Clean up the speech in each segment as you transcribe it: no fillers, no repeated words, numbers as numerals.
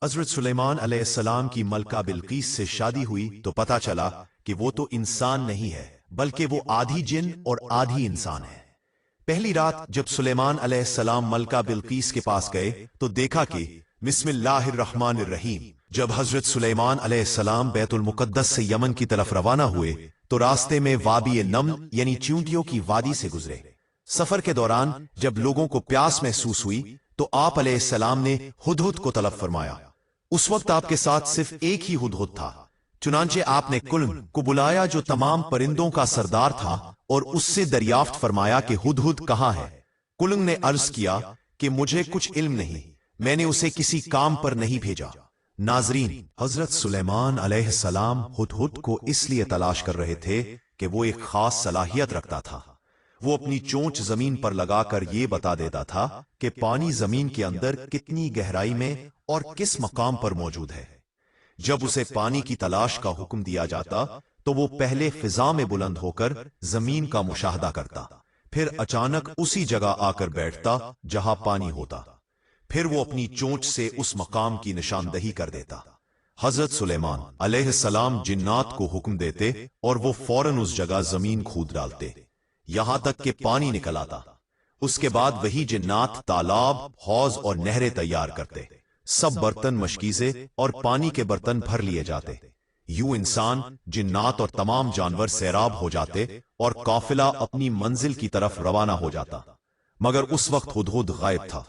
حضرت سلیمان علیہ السلام کی ملکہ بلقیس سے شادی ہوئی تو پتا چلا کہ وہ تو انسان نہیں ہے بلکہ وہ آدھی جن اور آدھی انسان ہے۔ پہلی رات جب سلیمان علیہ السلام ملکہ بلقیس کے پاس گئے تو دیکھا کہ بسم اللہ الرحمن الرحیم۔ جب حضرت سلیمان علیہ السلام بیت المقدس سے یمن کی طرف روانہ ہوئے تو راستے میں وادی نمل یعنی چیونٹیوں کی وادی سے گزرے۔ سفر کے دوران جب لوگوں کو پیاس محسوس ہوئی تو آپ علیہ السلام نے ہدہد کو طلب فرمایا۔ اس وقت آپ کے ساتھ صرف ایک ہی ہدہد تھا، چنانچہ آپ نے کلن کو بلایا جو تمام پرندوں کا سردار تھا اور اس سے دریافت فرمایا کہ ہدہد کہاں ہے۔ کلن نے عرض کیا کہ مجھے کچھ علم نہیں، میں نے اسے کسی کام پر نہیں بھیجا۔ ناظرین، حضرت سلیمان علیہ السلام ہدہد کو اس لیے تلاش کر رہے تھے کہ وہ ایک خاص صلاحیت رکھتا تھا۔ وہ اپنی چونچ زمین پر لگا کر یہ بتا دیتا تھا کہ پانی زمین کے اندر کتنی گہرائی میں اور کس مقام پر موجود ہے۔ جب اسے پانی کی تلاش کا حکم دیا جاتا تو وہ پہلے فضا میں بلند ہو کر زمین کا مشاہدہ کرتا، پھر اچانک اسی جگہ آ کر بیٹھتا جہاں پانی ہوتا، پھر وہ اپنی چونچ سے اس مقام کی نشاندہی کر دیتا۔ حضرت سلیمان علیہ السلام جنات کو حکم دیتے اور وہ فوراً اس جگہ زمین کھود ڈالتے یہاں تک کہ پانی نکل آتا۔ اس کے بعد وہی جنات تالاب، حوض اور نہریں تیار کرتے، سب برتن مشکیزے اور پانی کے برتن بھر لیے جاتے۔ یوں انسان، جنات اور تمام جانور سیراب ہو جاتے اور قافلہ اپنی منزل کی طرف روانہ ہو جاتا، مگر اس وقت ہدہد غائب تھا۔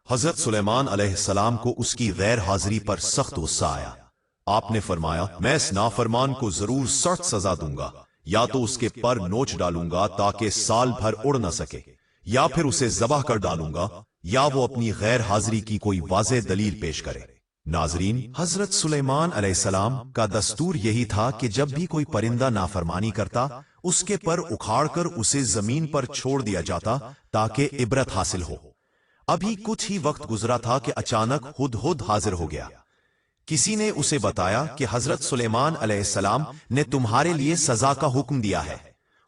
حضرت سلیمان علیہ السلام کو اس کی غیر حاضری پر سخت غصہ آیا۔ آپ نے فرمایا، میں اس نافرمان کو ضرور سخت سزا دوں گا، یا تو اس کے پر نوچ ڈالوں گا تاکہ سال بھر اڑ نہ سکے، یا پھر اسے ذبح کر ڈالوں گا، یا وہ اپنی غیر حاضری کی کوئی واضح دلیل پیش کرے۔ ناظرین، حضرت سلیمان علیہ السلام کا دستور یہی تھا کہ جب بھی کوئی پرندہ نافرمانی کرتا اس کے پر اکھاڑ کر اسے زمین پر چھوڑ دیا جاتا تاکہ عبرت حاصل ہو۔ ابھی کچھ ہی وقت گزرا تھا کہ اچانک ہدہد حاضر ہو گیا۔ کسی نے اسے بتایا کہ حضرت سلیمان علیہ السلام نے تمہارے لیے سزا کا حکم دیا ہے۔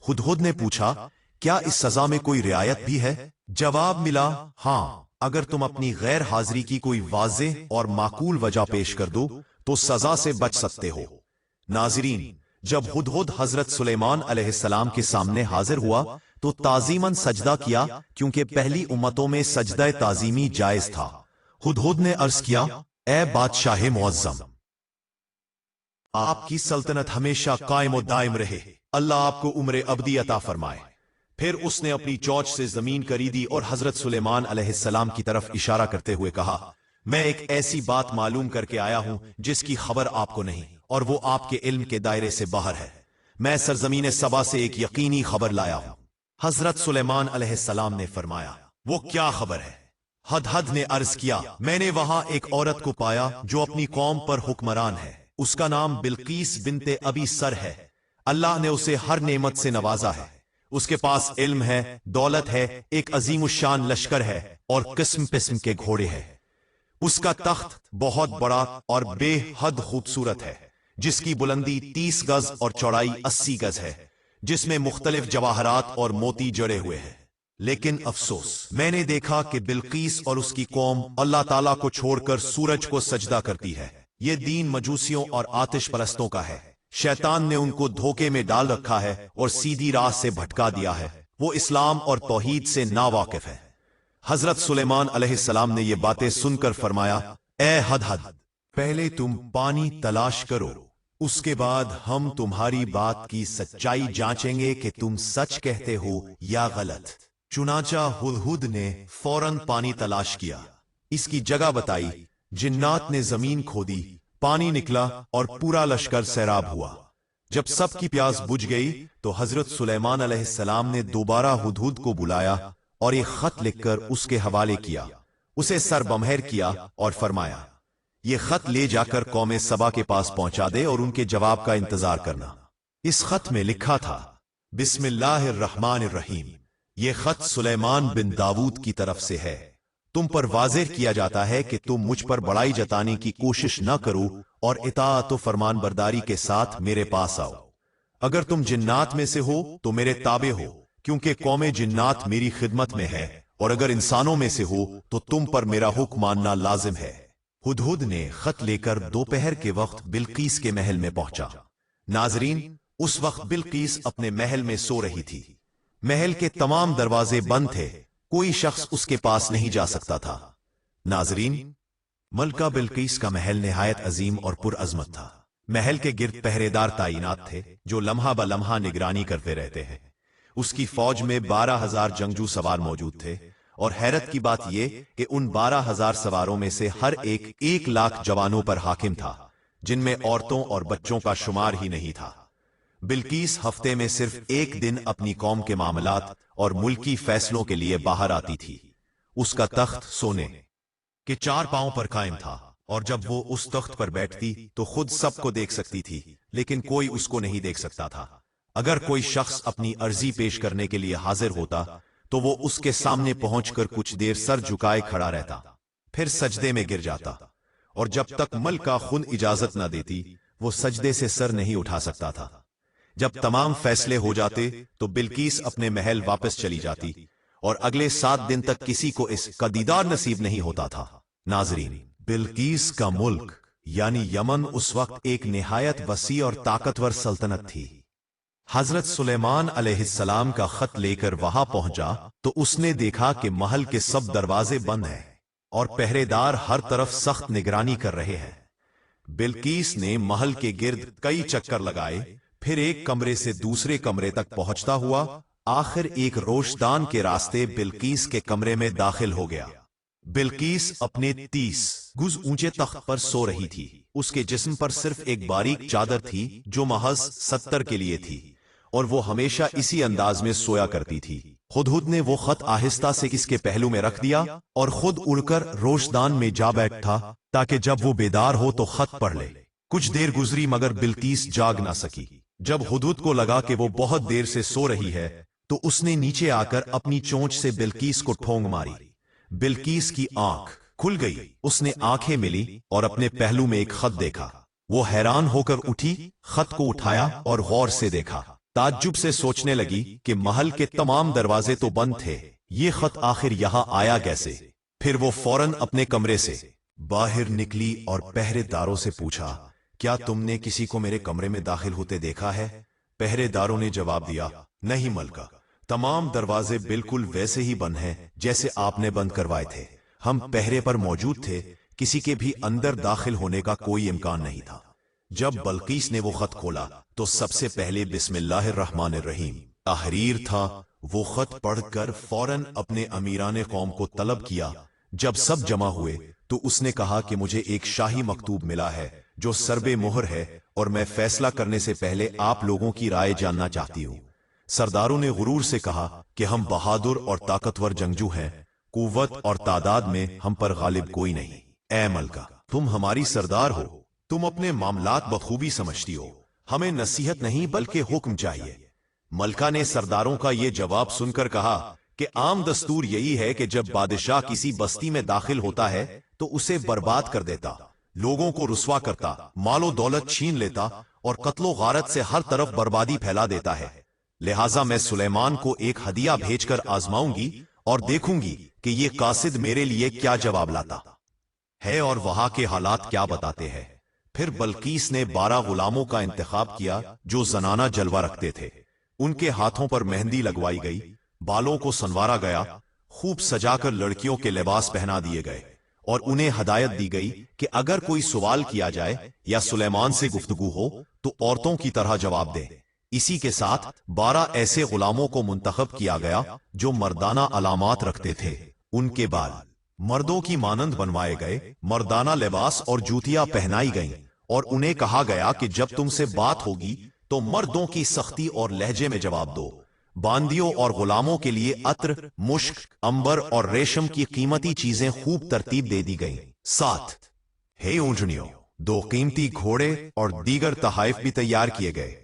ہدہد نے پوچھا، کیا اس سزا میں کوئی رعایت بھی ہے؟ جواب ملا، ہاں، اگر تم اپنی غیر حاضری کی کوئی واضح اور معقول وجہ پیش کر دو تو سزا سے بچ سکتے ہو۔ ناظرین، جب ہدہد حضرت سلیمان علیہ السلام کے سامنے حاضر ہوا تو تعظیماً سجدہ کیا، کیونکہ پہلی امتوں میں سجدہ تعظیمی جائز تھا۔ ہدہد نے عرض کیا، اے بادشاہ معظم، آپ کی سلطنت ہمیشہ قائم و دائم رہے، اللہ آپ کو عمر ابدی عطا فرمائے۔ پھر اس نے اپنی چونچ سے زمین کریدی اور حضرت سلیمان علیہ السلام کی طرف اشارہ کرتے ہوئے کہا، میں ایک ایسی بات معلوم کر کے آیا ہوں جس کی خبر آپ کو نہیں، اور وہ آپ کے علم کے دائرے سے باہر ہے۔ میں سرزمین سبا سے ایک یقینی خبر لایا ہوں۔ حضرت سلیمان علیہ السلام نے فرمایا، وہ کیا خبر ہے؟ ہدہد نے عرض کیا، میں نے وہاں ایک عورت کو پایا جو اپنی قوم پر حکمران ہے، اس کا نام بلقیس بنت ابی سر ہے۔ اللہ نے اسے ہر نعمت سے نوازا ہے، اس کے پاس علم ہے، دولت ہے، ایک عظیم الشان لشکر ہے اور قسم قسم کے گھوڑے ہیں۔ اس کا تخت بہت بڑا اور بے حد خوبصورت ہے، جس کی بلندی 30 گز اور چوڑائی 80 گز ہے، جس میں مختلف جواہرات اور موتی جڑے ہوئے ہیں۔ لیکن افسوس، میں نے دیکھا کہ بلقیس اور اس کی قوم اللہ تعالیٰ کو چھوڑ کر سورج کو سجدہ کرتی ہے۔ یہ دین مجوسیوں اور آتش پرستوں کا ہے۔ شیطان نے ان کو دھوکے میں ڈال رکھا ہے اور سیدھی راہ سے بھٹکا دیا ہے۔ وہ اسلام اور توحید سے ناواقف ہے۔ حضرت سلیمان علیہ السلام نے یہ باتیں سن کر فرمایا، اے ہدہد، پہلے تم پانی تلاش کرو، اس کے بعد ہم تمہاری بات کی سچائی جانچیں گے کہ تم سچ کہتے ہو یا غلط۔ چنانچہ ہدہد نے فوراً پانی تلاش کیا، اس کی جگہ بتائی، جنات نے زمین کھودی، پانی نکلا اور پورا لشکر سیراب ہوا۔ جب سب کی پیاس بجھ گئی تو حضرت سلیمان علیہ السلام نے دوبارہ ہدہد کو بلایا اور ایک خط لکھ کر اس کے حوالے کیا، اسے سر بمہر کیا اور فرمایا، یہ خط لے جا کر قوم سبا کے پاس پہنچا دے اور ان کے جواب کا انتظار کرنا۔ اس خط میں لکھا تھا، بسم اللہ الرحمن الرحیم، یہ خط سلیمان بن داود کی طرف سے ہے۔ تم پر واضح کیا جاتا ہے کہ تم مجھ پر بڑائی جتانے کی کوشش نہ کرو اور اطاعت و فرمان برداری کے ساتھ میرے پاس آؤ۔ اگر تم جنات میں سے ہو تو میرے تابع ہو، کیونکہ قوم جنات میری خدمت میں ہے، اور اگر انسانوں میں سے ہو تو تم پر میرا حکم ماننا لازم ہے۔ हुदहुद ने खत लेकर दोपहर के वक्त बिल्कीस के महल में पहुंचा। नाजरीन, उस वक्त बिल्कीस अपने महल में सो रही थी। महल के तमाम दरवाजे बंद थे, कोई शख्स उसके पास नहीं जा सकता था। नाजरीन, मलका बिल्कीस का महल निहायत अजीम और पुरअज़मत था। महल के गिर्द पहरेदार तैनात थे जो लम्हा ब लम्हा निगरानी करते रहते हैं। उसकी फौज में 12,000 जंगजू सवार मौजूद थे और हैरत की बात यह कि उन 12,000 सवारों में से हर एक 1,00,000 जवानों पर हाकिम था, जिनमें औरतों और बच्चों का शुमार ही नहीं था। बिल्कीस हफ्ते में सिर्फ एक दिन अपनी कौम के मामलात और मुल्की फैसलों के लिए बाहर आती थी। उसका तख्त सोने के 4 पांव पर कायम था और जब वो उस तख्त पर बैठती तो खुद सबको देख सकती थी, लेकिन कोई उसको नहीं देख सकता था। अगर कोई शख्स अपनी अर्जी पेश करने के लिए हाजिर होता तो वो उसके सामने पहुंचकर कुछ देर सर झुकाए खड़ा रहता, फिर सजदे में गिर जाता, और जब तक मलका खुद इजाजत न देती वो सजदे से सर नहीं उठा सकता था। जब तमाम फैसले हो जाते तो बिल्कीस अपने महल वापस चली जाती और अगले 7 दिन तक किसी को इसका दीदार नसीब नहीं होता था। नाजरीन, बिल्कीस का मुल्क यानी यमन उस वक्त एक निहायत वसी और ताकतवर सल्तनत थी। हजरत सुलेमान अलैहिस्सलाम का खत लेकर वहां पहुंचा तो उसने देखा कि महल के सब दरवाजे बंद हैं और पहरेदार हर तरफ सख्त निगरानी कर रहे हैं। बिल्कीस ने महल के गिर्द कई चक्कर लगाए, फिर एक कमरे से दूसरे कमरे तक पहुंचता हुआ आखिर एक रोशदान के रास्ते बिल्कीस के कमरे में दाखिल हो गया। बिल्कीस अपने 30 गुज ऊंचे तख्त पर सो रही थी। उसके जिस्म पर सिर्फ एक बारीक चादर थी जो महज 70 के लिए थी और वो हमेशा इसी अंदाज में सोया करती थी। हुदहुद ने वो खत आहिस्ता से इसके पहलू में रख दिया और खुद उड़कर रोशदान में जा बैठा ताकि जब वो बेदार हो तो खत पढ़ ले। कुछ देर गुजरी मगर बिल्कीस जाग ना सकी। जब हुदहुद को लगा कि वो बहुत देर से सो रही है तो उसने नीचे आकर अपनी चोंच से बिल्कीस को ठोंग मारी। बिल्कीस की आंख खुल गई। उसने आंखें मिली और अपने पहलू में एक खत देखा। वो हैरान होकर उठी, खत को उठाया और गौर से देखा। ताज्जुब से सोचने लगी कि महल के तमाम दरवाजे तो बंद थे, ये खत आखिर यहां आया कैसे। फिर वो फौरन अपने कमरे से बाहर निकली और पहरेदारों से पूछा, क्या तुमने किसी को मेरे कमरे में दाखिल होते देखा है? पहरेदारों ने जवाब दिया, नहीं मलका, तमाम दरवाजे बिल्कुल वैसे ही बंद हैं जैसे आपने बंद करवाए थे। हम पहरे पर मौजूद थे, किसी के भी अंदर दाखिल होने का कोई इम्कान नहीं था। जब बल्कीस ने वो खत खोला तो सबसे पहले बिस्मिल्लाहिर्रहमानिर्रहीम तहरीर था। वो खत पढ़कर फौरन अपने अमीराने कौम को तलब किया। जब सब जमा हुए तो उसने कहा कि मुझे एक शाही मकतूब मिला है जो सरबे मोहर है और मैं फैसला करने से पहले आप लोगों की राय जानना चाहती हूँ। सरदारों ने गुरूर से कहा कि हम बहादुर और ताकतवर जंगजू हैं, कुव्वत और तादाद में हम पर गालिब कोई नहीं। ऐ मलका, तुम हमारी सरदार हो, तुम अपने मामलात बखूबी समझती हो, हमें नसीहत नहीं बल्कि हुक्म चाहिए। मलका ने सरदारों का ये जवाब सुनकर कहा कि आम दस्तूर यही है कि जब बादशाह किसी बस्ती में दाखिल होता है तो उसे बर्बाद कर देता, लोगों को रुस्वा करता, मालो दौलत छीन लेता और कत्लो गारत से हर तरफ बर्बादी फैला देता है। लिहाजा मैं सुलेमान को एक हदिया भेजकर आजमाऊंगी और देखूंगी कि ये कासिद मेरे लिए क्या जवाब लाता है और वहां के हालात क्या बताते हैं। फिर बल्कीस ने 12 गुलामों का इंतखाब किया जो जनाना जलवा रखते थे। उनके हाथों पर मेहंदी लगवाई गई, बालों को संवारा गया, खूब सजाकर लड़कियों के लिबास पहना दिए गए और उन्हें हदायत दी गई कि अगर कोई सवाल किया जाए या सुलेमान से गुफ्तगू हो तो औरतों की तरह जवाब दें। इसी के साथ 12 ऐसे गुलामों को मुंतखब किया गया जो मर्दाना अलामात रखते थे। उनके बाल मर्दों की मानंद बनवाए गए, मर्दाना लिबास और जूतियां पहनाई गईं और उन्हें कहा गया कि जब तुमसे बात होगी तो मर्दों की सख्ती और लहजे में जवाब दो। बांदियों और गुलामों के लिए अत्र, मुश्क, अंबर और रेशम की कीमती चीजें खूब तरतीब दे दी गईं। 7 हे ऊंटनियों, 2 कीमती घोड़े और दीगर तहाइफ भी तैयार किए गए।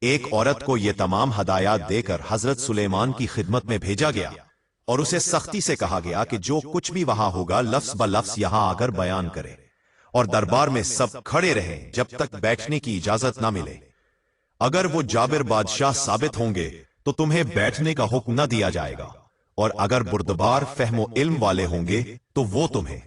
एक औरत को ये तमाम हदायत देकर हजरत सुलेमान की खिदमत में भेजा गया और उसे सख्ती से कहा गया कि जो कुछ भी वहां होगा लफ्ज ब लफ्ज यहां आकर बयान करे और दरबार में सब खड़े रहें जब तक बैठने की इजाजत ना मिले। अगर वो जाबिर बादशाह साबित होंगे तो तुम्हें बैठने का हुक्म न दिया जाएगा और अगर बुर्दबार फहमो इल्म वाले होंगे तो वो तुम्हें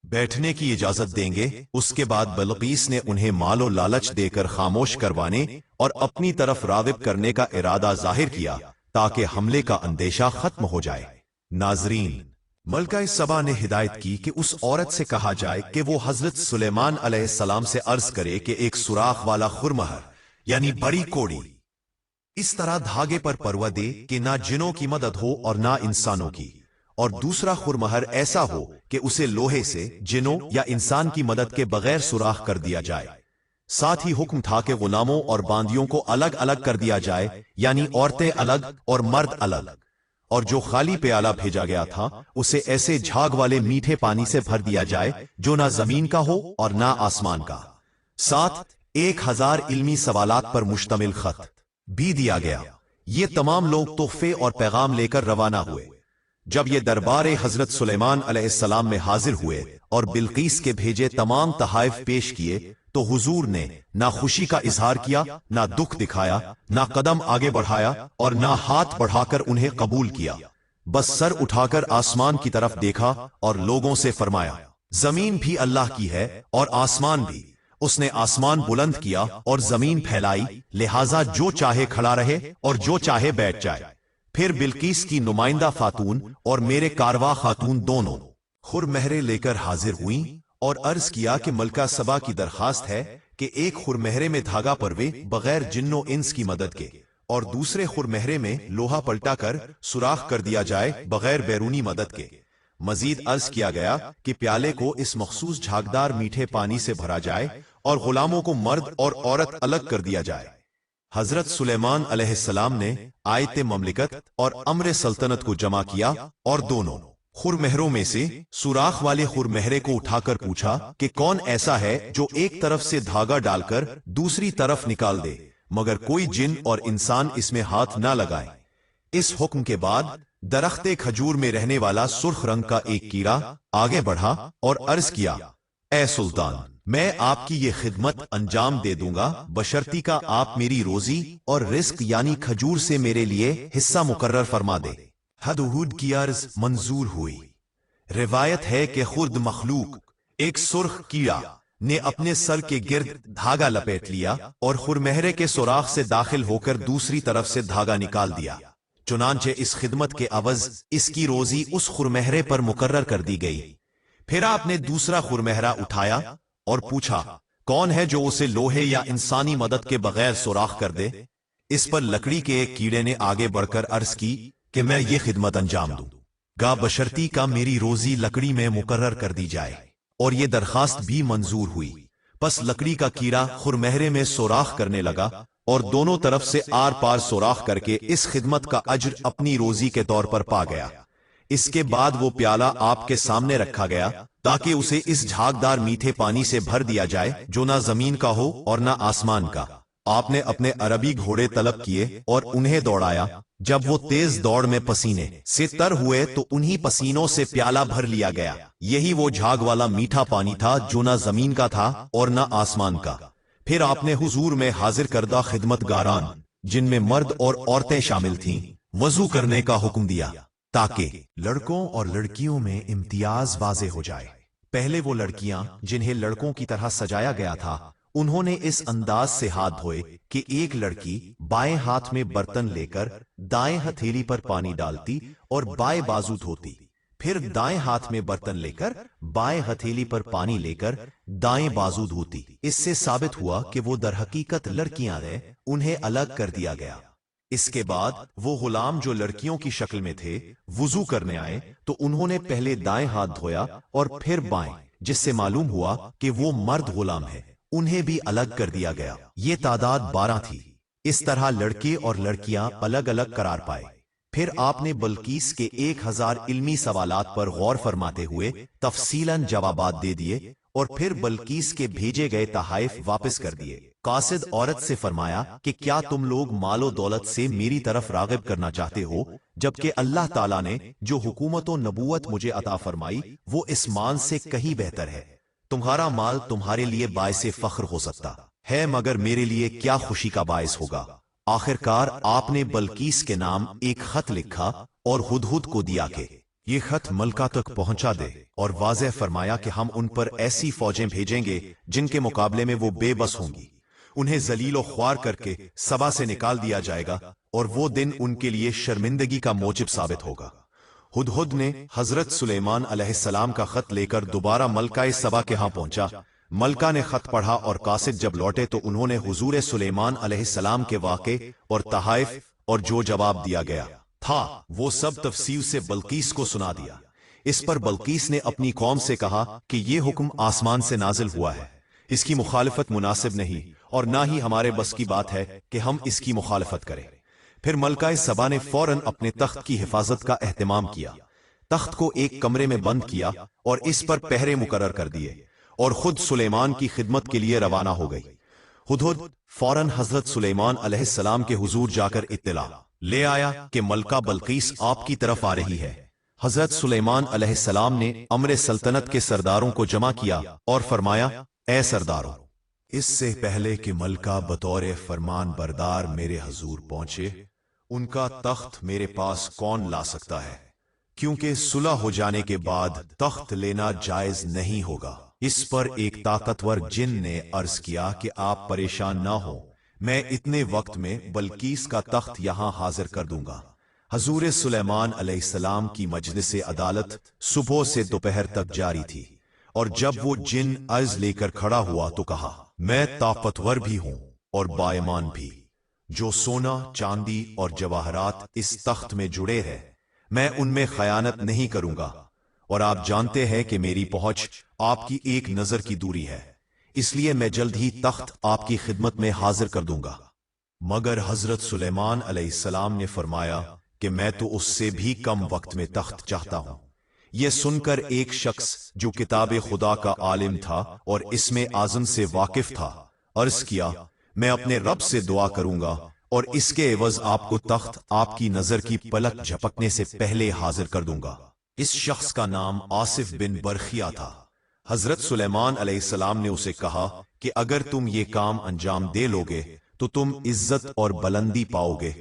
बैठने की इजाजत देंगे। उसके बाद बलकीस ने उन्हें मालो लालच देकर खामोश करवाने और अपनी तरफ राग़िब करने का इरादा जाहिर किया ताकि हमले का अंदेशा खत्म हो जाए। नाजरीन, मलका सबा ने हिदायत की कि उस औरत से कहा जाए कि वो हजरत सुलेमान अलैहिस्सलाम से अर्ज करे कि एक सुराख वाला खुरमहर यानी बड़ी कोड़ी इस तरह धागे पर परवा दे कि ना जिनों की मदद हो और ना इंसानों की, और दूसरा खुरमहर ऐसा हो कि उसे लोहे से जिनों या इंसान की मदद के बगैर सुराख कर दिया जाए। साथ ही हुक्म था कि गुलामों और बांदियों को अलग अलग कर दिया जाए, यानी औरतें अलग और मर्द अलग, और जो खाली प्याला भेजा गया था उसे ऐसे झाग वाले मीठे पानी से भर दिया जाए जो ना जमीन का हो और ना आसमान का। साथ 1000 इल्मी सवालात पर मुश्तमिल खत भी दिया गया। ये तमाम लोग तोहफे और पैगाम लेकर रवाना हुए। जब ये दरबार हजरत सुलेमान अलैहिस्सलाम में हाजिर हुए और बिल्कीस के भेजे तमाम तहाइफ पेश किए तो हुजूर ने ना खुशी का इजहार किया, ना दुख दिखाया, ना कदम आगे बढ़ाया और ना हाथ बढ़ाकर उन्हें कबूल किया। बस सर उठाकर आसमान की तरफ देखा और लोगों से फरमाया, जमीन भी अल्लाह की है और आसमान भी। उसने आसमान बुलंद किया और जमीन फैलाई, लिहाजा जो चाहे खड़ा रहे और जो चाहे बैठ जाए। फिर बिल्कीस की नुमाइंदा खातून और मेरे कारवा खातून दोनों खुरमहरे लेकर हाजिर हुईं और अर्ज किया कि मलका सबा की दरखास्त है कि एक खुरमहरे में धागा परवे बगैर जिन्नो इंस की मदद के और दूसरे खुरमहरे में लोहा पलटा कर सुराख कर दिया जाए बगैर बैरूनी मदद के। मजीद अर्ज किया गया कि प्याले को इस मखसूस झागदार मीठे पानी से भरा जाए और गुलामों को मर्द और औरत अलग कर दिया जाए। हजरत सुलेमान अलैहिस्सलाम ने आयत ममलिकत और अम्र सल्तनत को जमा किया और दोनों खुरमहरों में से सुराख वाले खुरमहरे को उठाकर पूछा कि कौन ऐसा है जो एक तरफ से धागा डालकर दूसरी तरफ निकाल दे, मगर कोई जिन और इंसान इसमें हाथ ना लगाए। इस हुक्म के बाद दरख्ते खजूर में रहने वाला सुर्ख रंग का एक कीड़ा आगे बढ़ा और अर्ज किया, ए सुल्तान, मैं आपकी ये खिदमत अंजाम दे दूंगा बशर्ती का आप मेरी रोजी और रिस्क यानी खजूर से मेरे लिए हिस्सा मुकर्रर फरमा दे। हदहुद की अर्ज मंजूर हुई। रिवायत है कि खुद मखलूक एक सुर्ख कीड़ा ने अपने सर के गिर्द धागा लपेट लिया और खुरमहरे के सुराख से दाखिल होकर दूसरी तरफ से धागा निकाल दिया। चुनांचे इस खिदमत के अवज इसकी रोजी उस खुरमहरे पर मुकर्रर कर दी गई। फिर आपने दूसरा खुरमहरा उठाया और पूछा, कौन है जो उसे लोहे या इंसानी मदद के बगैर सुराख कर दे। इस पर लकड़ी के एक कीड़े ने आगे बढ़कर अर्ज की कि मैं ये खिदमत अंजाम दूंगा बशर्ती का मेरी रोजी लकड़ी में मुकर्रर कर दी जाए, और ये दरखास्त भी मंजूर हुई। बस लकड़ी का कीड़ा खुरमहरे में सुराख करने लगा और दोनों तरफ से आर पार सुराख करके इस खिदमत का अज्र अपनी रोजी के तौर पर पा गया। इसके बाद वो प्याला आपके सामने रखा गया ताकि उसे इस झागदार मीठे पानी से भर दिया जाए जो ना जमीन का हो और ना आसमान का। आपने अपने अरबी घोड़े तलब किए और उन्हें दौड़ाया। जब वो तेज दौड़ में पसीने से तर हुए तो उन्हीं पसीनों से प्याला भर लिया गया। यही वो झाग वाला मीठा पानी था जो ना जमीन का था और ना आसमान का। फिर आपने हुजूर में हाजिर करदा खिदमतगारान, जिनमें मर्द और औरतें शामिल थीं, वजू करने का हुक्म दिया ताकि लड़कों और लड़कियों में इम्तियाज वाज़े हो जाए। पहले वो लड़कियां जिन्हें लड़कों की तरह सजाया गया था, उन्होंने इस अंदाज से हाथ धोए कि एक लड़की बाएं हाथ में बर्तन लेकर दाएं हथेली पर पानी डालती और बाएं बाजू धोती, फिर दाएं हाथ में बर्तन लेकर बाएं हथेली पर पानी लेकर दाएं बाजू धोती। इससे साबित हुआ कि वो दरहकीकत लड़कियां हैं, उन्हें अलग कर दिया गया। इसके बाद वो गुलाम जो लड़कियों की शक्ल में थे वुजू करने आए तो उन्होंने पहले दाएं हाथ धोया और फिर बाएं, जिससे मालूम हुआ कि वो मर्द गुलाम है। उन्हें भी अलग कर दिया गया। ये तादाद 12 थी। इस तरह लड़के और लड़कियां अलग अलग करार पाए। फिर आपने बल्कीस के 1000 इल्मी सवालात पर गौर फरमाते हुए तफसीलन जवाबात दे दिए और फिर बल्कीस के भेजे गए तहाइफ वापस कर दिए। कासिद औरत से फरमाया कि क्या तुम लोग मालो दौलत से मेरी तरफ रागिब करना चाहते हो, जबकि अल्लाह ताला ने जो हुकूमत और नबूवत मुझे अता फरमाई वो इस माल से कहीं बेहतर है। तुम्हारा माल तुम्हारे लिए बायसे फख्र हो सकता है, मगर मेरे लिए क्या खुशी का बायस होगा। आखिरकार आपने बल्कीस के नाम एक खत लिखा और हुदहुद को दिया कि ये खत मलका तक पहुंचा दे और वाज़ेह फरमाया कि हम उन पर ऐसी फौजें भेजेंगे जिनके मुकाबले में वो बेबस होंगी। उन्हें जलील और ख्वार करके सबा से निकाल दिया जाएगा और वो दिन उनके लिए शर्मिंदगी का मोजिब साबित होगा। हुदहुद ने हजरत सुलेमान अलैहिस्सलाम का खत लेकर दोबारा मलका सबा के यहाँ पहुंचा। मलका ने खत पढ़ा और कासिद जब लौटे तो उन्होंने हुजूर सुलेमान अलैहिस्सलाम के वाक़े और तहाइफ और जो जवाब दिया गया था वो सब तफसील से बल्कीस को सुना दिया। इस पर बल्कीस ने अपनी कौम से कहा कि ये हुक्म आसमान से नाजिल हुआ है, इसकी मुखालफत मुनासिब नहीं और ना ही हमारे बस की बात है कि हम इसकी मुखालफत करें। फिर मलका सबा ने फौरन अपने तख्त की हिफाजत का एहतमाम किया, तख्त को एक कमरे में बंद किया और इस पर पहरे मुकर्रर कर दिए और खुद सुलेमान की खिदमत के लिए रवाना हो गई। हुदहुद फौरन हजरत सुलेमान अलैहिस्सलाम के हुजूर जाकर इत्तला ले आया कि मलका बल्कीस आपकी तरफ आ रही है। हजरत सुलेमान अलैहिस्सलाम ने अमर सल्तनत के सरदारों को जमा किया और फरमाया, ए सरदारों, इससे पहले कि मलका बतौर फरमान बरदार मेरे हजूर पहुंचे, उनका तख्त मेरे पास कौन ला सकता है, क्योंकि सुलह हो जाने के बाद तख्त लेना जायज नहीं होगा। इस पर एक ताकतवर जिन ने अर्ज किया कि आप परेशान ना हो, मैं इतने वक्त में बल्कीस का तख्त यहां हाजिर कर दूंगा। हजूर सुलेमान अलैहिस्सलाम की मजलिस अदालत सुबह से दोपहर तक जारी थी और जब वो जिन अर्ज लेकर खड़ा हुआ तो कहा, मैं ताकतवर भी हूं और बाईमान भी। जो सोना, चांदी और जवाहरात इस तख्त में जुड़े हैं, मैं उनमें खयानत नहीं करूंगा और आप जानते हैं कि मेरी पहुंच आपकी एक नजर की दूरी है, इसलिए मैं जल्द ही तख्त आपकी खिदमत में हाजिर कर दूंगा। मगर हजरत सुलेमान अलैहिस्सलाम ने फरमाया कि मैं तो उससे भी कम वक्त में तख्त चाहता हूं। यह सुनकर एक शख्स जो किताब खुदा का आलिम था और इसमें आजम से वाकिफ था, अर्ज किया, मैं अपने रब से दुआ करूंगा और इसके एवज आपको तख्त आपकी नजर की पलक झपकने से पहले हाजिर कर दूंगा। इस शख्स का नाम आसिफ बिन बरखिया था। हजरत सुलेमान अलैहिस्सलाम ने उसे कहा कि अगर तुम ये काम अंजाम दे लोगे तो तुम इज्जत और बुलंदी पाओगे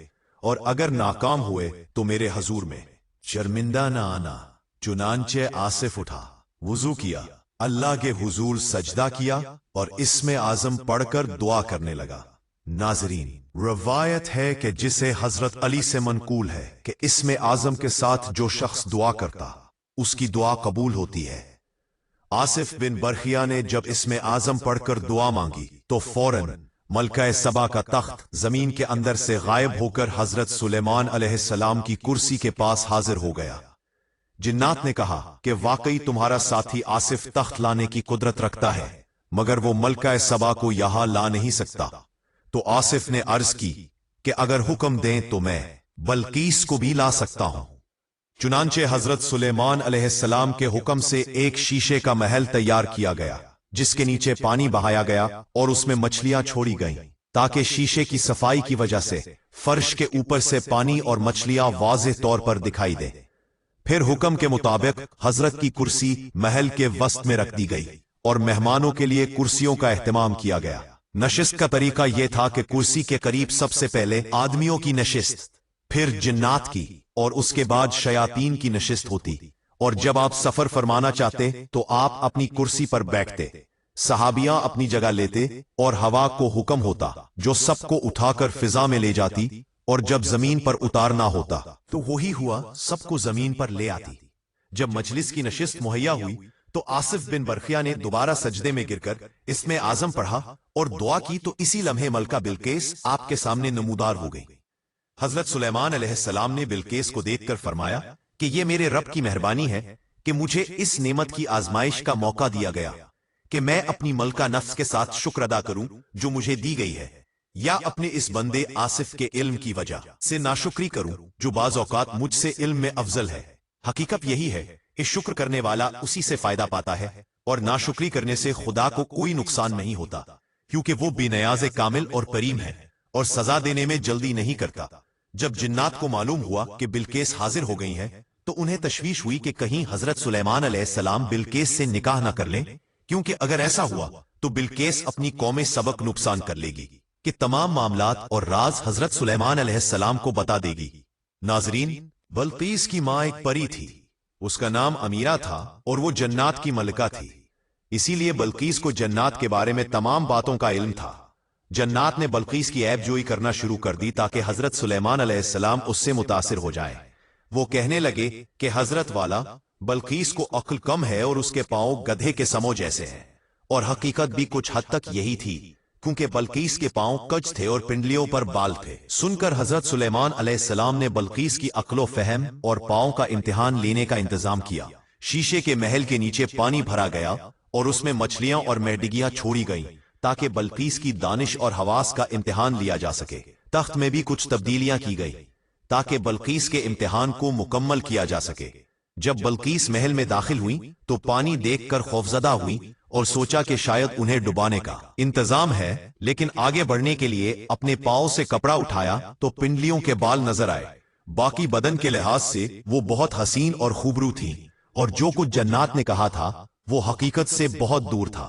और अगर नाकाम हुए तो मेरे हजूर में शर्मिंदा ना आना। चुनांचे आसिफ उठा, वुजू किया, अल्लाह के हुजूर सजदा किया और इसमें आजम पढ़कर दुआ करने लगा। नाजरीन, रवायत है कि जिसे हजरत अली से मनकूल है कि इसमें आजम के साथ जो शख्स दुआ करता उसकी दुआ कबूल होती है। आसिफ बिन बरखिया ने जब इसमें आजम पढ़कर दुआ मांगी तो फौरन मलका सबा का तख्त जमीन के अंदर से गायब होकर हजरत सुलेमान अलैहिस्सलाम की कुर्सी के पास हाजिर हो गया। जिन्नात ने कहा कि वाकई तुम्हारा साथी आसिफ तख्त लाने की कुदरत रखता है, मगर वो मलका सबा को यहां ला नहीं सकता। तो आसिफ ने अर्ज की कि अगर हुक्म दें तो मैं बल्कीस को भी ला सकता हूं। चुनांचे हजरत सुलेमान अलैहिस्सलाम के हुक्म से एक शीशे का महल तैयार किया गया, जिसके नीचे पानी बहाया गया और उसमें मछलियां छोड़ी गईं, ताकि शीशे की सफाई की वजह से फर्श के ऊपर से पानी और मछलियां वाज़ेह तौर पर दिखाई दे। फिर हुक्म के मुताबिक हजरत की कुर्सी महल के वस्त में रख दी गई और मेहमानों के लिए कुर्सियों का एहतमाम किया गया। नशिस्त का तरीका यह था कि कुर्सी के करीब सबसे पहले आदमियों की नशिस्त, फिर जिन्नात की और उसके बाद शयातीन की नशिस्त होती, और जब आप सफर फरमाना चाहते तो आप अपनी कुर्सी पर बैठते, सहाबियां अपनी जगह लेते और हवा को हुक्म होता जो सबको उठाकर फिजा में ले जाती, और जब जमीन पर उतारना होता तो वही हुआ सबको जमीन पर ले आती। जब मजलिस की नशिस्त मुहैया हुई तो आसिफ बिन बरखिया ने दोबारा सजदे में गिरकर इसमें आजम पढ़ा और दुआ की तो इसी लम्हे मलका बिल्किस आपके सामने नमूदार हो गई। हजरत सुलेमान अलैहिस्सलाम ने बिल्किस को देखकर फरमाया कि यह मेरे रब की मेहरबानी है कि मुझे इस नेमत की आजमाइश का मौका दिया गया कि मैं अपनी मलका नफ्स के साथ शुक्र अदा करूं जो मुझे दी गई है, या अपने इस बंदे आसिफ के इल्म की वजह से नाशुक्री करूं जो बाज़ औक़ात मुझसे इल्म में अफजल है। हकीकत यही है कि शुक्र करने वाला उसी से फायदा पाता है और नाशुक्री करने से खुदा को कोई नुकसान नहीं होता, क्योंकि वो बेनियाज़ कामिल और करीम है और सजा देने में जल्दी नहीं करता। जब जिन्नात को मालूम हुआ कि बिल्किस हाजिर हो गई हैं, तो उन्हें तशवीश हुई कि कहीं हजरत सुलेमान अलैहिस्सलाम बिल्किस से निकाह न कर लें, क्योंकि अगर ऐसा हुआ तो बिल्किस अपनी कौमें सबक नुकसान कर लेगी कि तमाम मामलात और राज हजरत सुलेमान अलैहिस्सलाम को बता देगी। नाजरीन, बल्कीस की मां एक परी थी। اس کا نام امیرہ تھا اور وہ جنات کی ملکہ تھی، اسی لیے بلقیس کو جنات کے بارے میں تمام باتوں کا علم تھا۔ جنات نے بلقیس کی عیب جوئی کرنا شروع کر دی تاکہ حضرت سلیمان علیہ السلام اس سے متاثر ہو جائیں۔ وہ کہنے لگے کہ حضرت والا، بلقیس کو عقل کم ہے اور اس کے پاؤں گدھے کے سموں جیسے ہیں، اور حقیقت بھی کچھ حد تک یہی تھی، کیونکہ بلقیس کے پاؤں کج تھے اور پنڈلیوں پر بال تھے۔ سن کر حضرت سلیمان علیہ السلام نے بلقیس کی عقل و فہم اور پاؤں کا امتحان لینے کا انتظام کیا۔ شیشے کے محل کے نیچے پانی بھرا گیا اور اس میں مچھلیاں اور مہڈگیاں چھوڑی گئیں تاکہ بلقیس کی دانش اور حواس کا امتحان لیا جا سکے۔ تخت میں بھی کچھ تبدیلیاں کی گئی تاکہ بلقیس کے امتحان کو مکمل کیا جا سکے۔ جب بلقیس محل میں داخل ہوئی تو پانی دیکھ کر خوفزدہ ہوئی اور سوچا کہ شاید انہیں ڈبانے کا انتظام ہے، لیکن آگے بڑھنے کے لیے اپنے پاؤں سے کپڑا اٹھایا تو پنڈلیوں کے بال نظر آئے۔ باقی بدن کے لحاظ سے وہ بہت حسین اور خوبرو تھی، اور جو کچھ جنات نے کہا تھا وہ حقیقت سے بہت دور تھا۔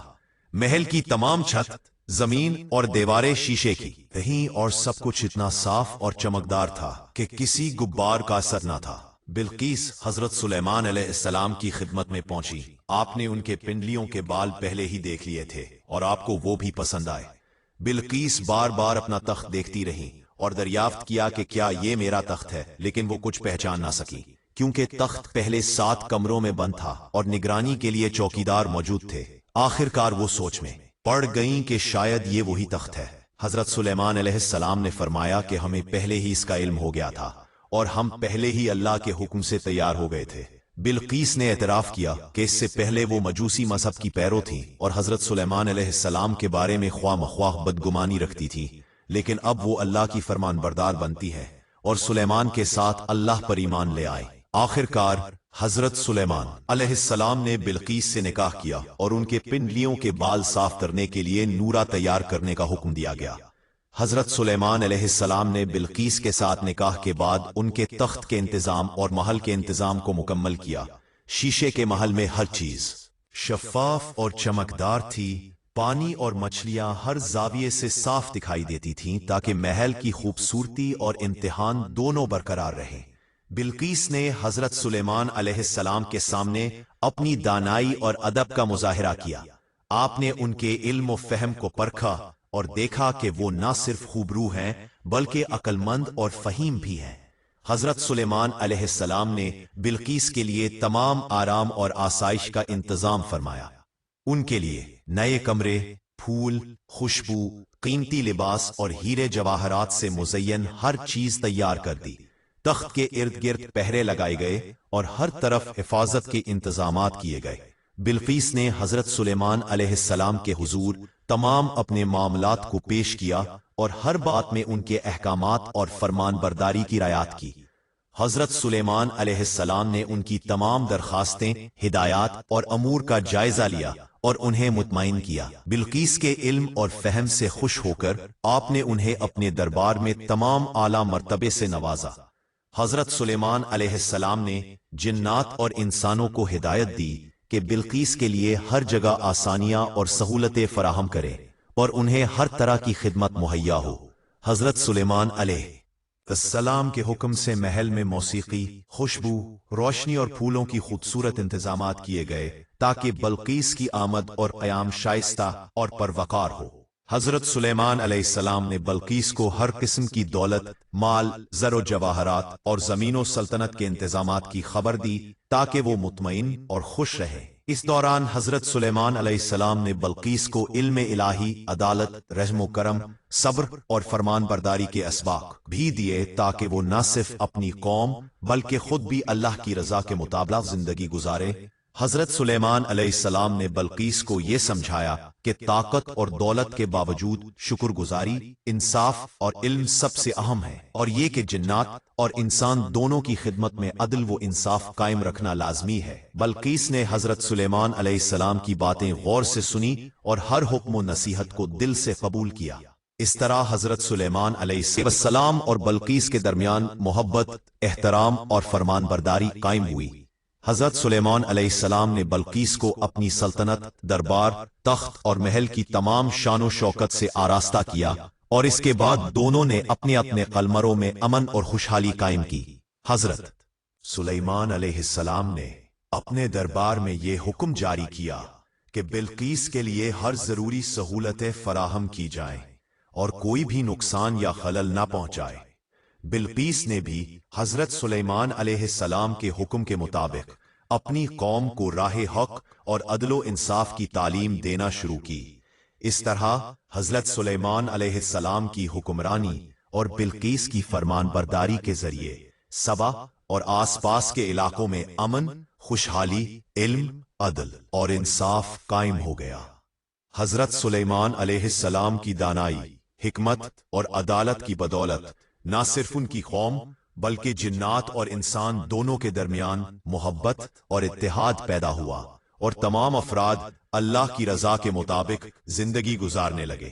محل کی تمام چھت، زمین اور دیواریں شیشے کی تھیں اور سب کچھ اتنا صاف اور چمکدار تھا کہ کسی غبار کا اثر نہ تھا۔ بلقیس حضرت سلیمان علیہ السلام کی خدمت میں پہنچی۔ آپ نے ان کے پنڈلیوں کے بال پہلے ہی دیکھ لیے تھے اور آپ کو وہ بھی پسند آئے۔ بلقیس بار بار اپنا تخت دیکھتی رہی اور دریافت کیا کہ کیا یہ میرا تخت ہے، لیکن وہ کچھ پہچان نہ سکی، کیونکہ تخت پہلے 7 کمروں میں بند تھا اور نگرانی کے لیے چوکیدار موجود تھے۔ آخر کار وہ سوچ میں پڑ گئیں کہ شاید یہ وہی تخت ہے۔ حضرت سلیمان علیہ السلام نے فرمایا کہ ہمیں پہلے ہی اس کا علم ہو گیا تھا اور ہم پہلے ہی اللہ کے حکم سے تیار ہو گئے تھے۔ بلقیس نے اعتراف کیا کہ اس سے پہلے وہ مجوسی مذہب کی پیرو تھیں اور حضرت سلیمان علیہ السلام کے بارے میں خواہ مخواہ بدگمانی رکھتی تھی، لیکن اب وہ اللہ کی فرمان بردار بنتی ہے اور سلیمان کے ساتھ اللہ پر ایمان لے آئے۔ آخر کار حضرت سلیمان علیہ السلام نے بلقیس سے نکاح کیا اور ان کے پنڈلیوں کے بال صاف کرنے کے لیے نورہ تیار کرنے کا حکم دیا گیا۔ حضرت سلیمان علیہ السلام نے بلقیس کے ساتھ نکاح کے بعد ان کے تخت کے انتظام اور محل کے انتظام کو مکمل کیا۔ شیشے کے محل میں ہر چیز شفاف اور چمکدار تھی، پانی اور مچھلیاں ہر زاویے سے صاف دکھائی دیتی تھیں تاکہ محل کی خوبصورتی اور امتحان دونوں برقرار رہیں۔ بلقیس نے حضرت سلیمان علیہ السلام کے سامنے اپنی دانائی اور ادب کا مظاہرہ کیا۔ آپ نے ان کے علم و فہم کو پرکھا اور دیکھا کہ وہ نہ صرف خوبرو ہیں بلکہ عقل مند اور فہیم بھی ہیں۔ حضرت سلیمان علیہ السلام نے بلقیس کے لیے تمام آرام اور آسائش کا انتظام فرمایا۔ ان کے لیے نئے کمرے، پھول، خوشبو، قیمتی لباس اور ہیرے جواہرات سے مزین ہر چیز تیار کر دی۔ تخت کے ارد گرد پہرے لگائے گئے اور ہر طرف حفاظت کے انتظامات کیے گئے۔ بلقیس نے حضرت سلیمان علیہ السلام کے حضور تمام اپنے معاملات کو پیش کیا اور ہر بات میں ان کے احکامات اور فرمان برداری کی رعایت کی۔ حضرت سلیمان علیہ السلام نے ان کی تمام درخواستیں، ہدایات اور امور کا جائزہ لیا اور انہیں مطمئن کیا۔ بلقیس کے علم اور فہم سے خوش ہو کر آپ نے انہیں اپنے دربار میں تمام اعلیٰ مرتبے سے نوازا۔ حضرت سلیمان علیہ السلام نے جنات اور انسانوں کو ہدایت دی کہ بلقیس کے لیے ہر جگہ آسانیاں اور سہولتیں فراہم کرے اور انہیں ہر طرح کی خدمت مہیا ہو۔ حضرت سلیمان علیہ السلام کے حکم سے محل میں موسیقی، خوشبو، روشنی اور پھولوں کی خوبصورت انتظامات کیے گئے تاکہ بلقیس کی آمد اور قیام شائستہ اور پروقار ہو۔ حضرت سلیمان علیہ السلام نے بلقیس کو ہر قسم کی دولت، مال، زر و جواہرات اور زمین و سلطنت کے انتظامات کی خبر دی تاکہ وہ مطمئن اور خوش رہے۔ اس دوران حضرت سلیمان علیہ السلام نے بلقیس کو علم الہی، عدالت، رحم و کرم، صبر اور فرمان برداری کے اسباق بھی دیے تاکہ وہ نہ صرف اپنی قوم بلکہ خود بھی اللہ کی رضا کے مطابق زندگی گزارے۔ حضرت سلیمان علیہ السلام نے بلقیس کو یہ سمجھایا کہ طاقت اور دولت کے باوجود شکر گزاری، انصاف اور علم سب سے اہم ہے، اور یہ کہ جنات اور انسان دونوں کی خدمت میں عدل و انصاف قائم رکھنا لازمی ہے۔ بلقیس نے حضرت سلیمان علیہ السلام کی باتیں غور سے سنی اور ہر حکم و نصیحت کو دل سے قبول کیا۔ اس طرح حضرت سلیمان علیہ السلام اور بلقیس کے درمیان محبت، احترام اور فرمان برداری قائم ہوئی۔ حضرت سلیمان علیہ السلام نے بلقیس کو اپنی سلطنت، دربار، تخت اور محل کی تمام شان و شوکت سے آراستہ کیا، اور اس کے بعد دونوں نے اپنے اپنے قلمروں میں امن اور خوشحالی قائم کی۔ حضرت سلیمان علیہ السلام نے اپنے دربار میں یہ حکم جاری کیا کہ بلقیس کے لیے ہر ضروری سہولتیں فراہم کی جائیں اور کوئی بھی نقصان یا خلل نہ پہنچائے۔ بلقیس نے بھی حضرت سلیمان علیہ السلام کے حکم کے مطابق اپنی قوم کو راہ حق اور عدل و انصاف کی تعلیم دینا شروع کی۔ اس طرح حضرت سلیمان علیہ السلام کی حکمرانی اور بلقیس کی فرمان برداری کے ذریعے سبا اور آس پاس کے علاقوں میں امن، خوشحالی، علم، عدل اور انصاف قائم ہو گیا۔ حضرت سلیمان علیہ السلام کی دانائی، حکمت اور عدالت کی بدولت نہ صرف ان کی قوم بلکہ جنات اور انسان دونوں کے درمیان محبت اور اتحاد پیدا ہوا، اور تمام افراد اللہ کی رضا کے مطابق زندگی گزارنے لگے۔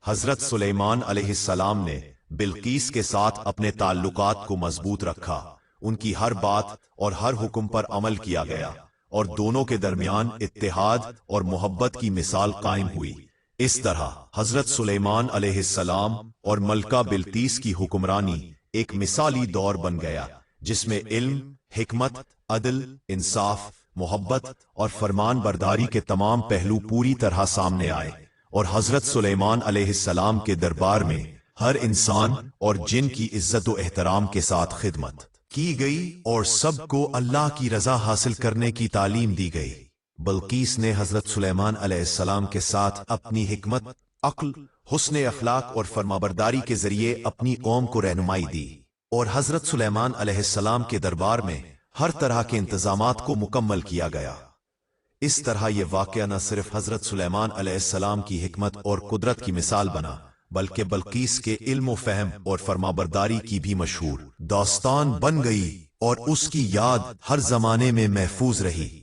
حضرت سلیمان علیہ السلام نے بلقیس کے ساتھ اپنے تعلقات کو مضبوط رکھا، ان کی ہر بات اور ہر حکم پر عمل کیا گیا، اور دونوں کے درمیان اتحاد اور محبت کی مثال قائم ہوئی۔ اس طرح حضرت سلیمان علیہ السلام اور ملکہ بلقیس کی حکمرانی ایک مثالی دور بن گیا، جس میں علم، حکمت، عدل، انصاف، محبت اور فرمان برداری کے تمام پہلو پوری طرح سامنے آئے، اور حضرت سلیمان علیہ السلام کے دربار میں ہر انسان اور جن کی عزت و احترام کے ساتھ خدمت کی گئی اور سب کو اللہ کی رضا حاصل کرنے کی تعلیم دی گئی۔ بلقیس نے حضرت سلیمان علیہ السلام کے ساتھ اپنی حکمت، عقل، حسن اخلاق اور فرمانبرداری کے ذریعے اپنی قوم کو رہنمائی دی، اور حضرت سلیمان علیہ السلام کے دربار میں ہر طرح کے انتظامات کو مکمل کیا گیا۔ اس طرح یہ واقعہ نہ صرف حضرت سلیمان علیہ السلام کی حکمت اور قدرت کی مثال بنا، بلکہ بلقیس کے علم و فہم اور فرمانبرداری کی بھی مشہور داستان بن گئی، اور اس کی یاد ہر زمانے میں محفوظ رہی۔